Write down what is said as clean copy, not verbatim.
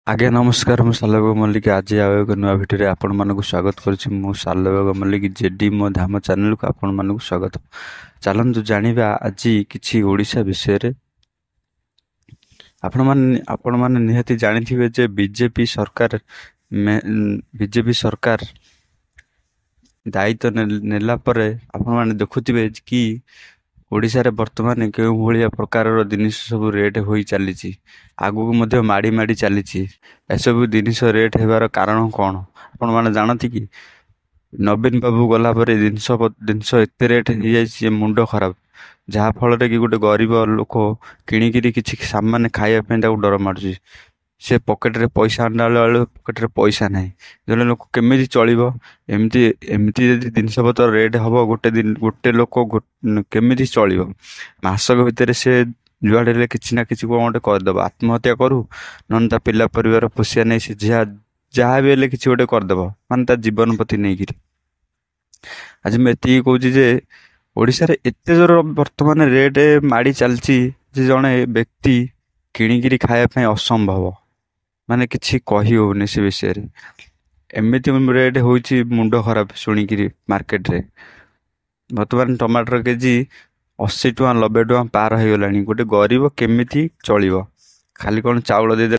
ଆଜ୍ଞା ନମସ୍କାର, ମୁଁ ସାଲବେଗ ମଲ୍ଲିକ। ଆଜି ଆଉ ଏକ ନୂଆ ଭିଡ଼ିଓରେ ଆପଣମାନଙ୍କୁ ସ୍ୱାଗତ କରୁଛି। ମୁଁ ସାଲବେଗ ମଲ୍ଲିକ ଜେଡି ମୋ ଧାମ ଚ୍ୟାନେଲକୁ ଆପଣମାନଙ୍କୁ ସ୍ୱାଗତ। ଚାଲନ୍ତୁ ଜାଣିବା ଆଜି କିଛି ଓଡ଼ିଶା ବିଷୟରେ। ଆପଣମାନେ ନିହାତି ଜାଣିଥିବେ ଯେ ବିଜେପି ସରକାର ଦାୟିତ୍ୱ ନେଲା ପରେ ଆପଣମାନେ ଦେଖୁଥିବେ କି ଓଡ଼ିଶାରେ ବର୍ତ୍ତମାନ କେଉଁ ଭଳିଆ ପ୍ରକାରର ଜିନିଷ ସବୁ ରେଟ୍ ହୋଇ ଚାଲିଛି, ଆଗକୁ ମଧ୍ୟ ମାଡ଼ି ମାଡ଼ି ଚାଲିଛି। ଏସବୁ ଜିନିଷ ରେଟ୍ ହେବାର କାରଣ କ'ଣ ଆପଣମାନେ ଜାଣନ୍ତି କି? ନବୀନ ବାବୁ ଗଲା ପରେ ଜିନିଷ ଏତେ ରେଟ୍ ହେଇଯାଇଛି ଯେ ମୁଣ୍ଡ ଖରାପ। ଯାହାଫଳରେ କି ଗୋଟେ ଗରିବ ଲୋକ କିଣିକିରି କିଛି ସାମାନ ଖାଇବା ପାଇଁ ତାକୁ ଡର ମାଡ଼ୁଛି। ସେ ପକେଟରେ ପଇସା ଆଣିଲା ବେଳେ ପକେଟରେ ପଇସା ନାହିଁ। ଜଣେ ଲୋକ କେମିତି ଚଳିବ? ଏମିତି ଏମିତି ଯଦି ଜିନିଷପତ୍ର ରେଟ୍ ହେବ, ଗୋଟେ ଲୋକ କେମିତି ଚଳିବ? ମାସକ ଭିତରେ ସେ ଯୁଆଡ଼େ ହେଲେ କିଛି ନା କିଛି କ'ଣ ଗୋଟେ କରିଦେବ, ଆତ୍ମହତ୍ୟା କରୁ, ନହେଲେ ତା ପିଲା ପରିବାର ପୋଷିବା ନେଇ ସେ ଯାହା ବି ହେଲେ କିଛି ଗୋଟେ କରିଦେବ, ମାନେ ତା ଜୀବନ ପ୍ରତି ନେଇକିରି। ଆଜି ମୁଁ ଏତିକି କହୁଛି ଯେ ଓଡ଼ିଶାରେ ଏତେ ଜୋର ବର୍ତ୍ତମାନ ରେଟ୍ ମାଡ଼ି ଚାଲିଛି ଯେ ଜଣେ ବ୍ୟକ୍ତି କିଣିକିରି ଖାଇବା ପାଇଁ ଅସମ୍ଭବ, ମାନେ କିଛି କହି ହେଉନି ସେ ବିଷୟରେ। ଏମିତି ରେଟ୍ ହେଉଛି, ମୁଣ୍ଡ ଖରାପ ଶୁଣିକିରି। ମାର୍କେଟରେ ବର୍ତ୍ତମାନ ଟମାଟର କେଜି 80 ଟଙ୍କା 90 ଟଙ୍କା ପାର ହେଇଗଲାଣି। ଗୋଟେ ଗରିବ କେମିତି ଚଳିବ? ଖାଲି କ'ଣ ଚାଉଳ ଦେଇଦେଲେ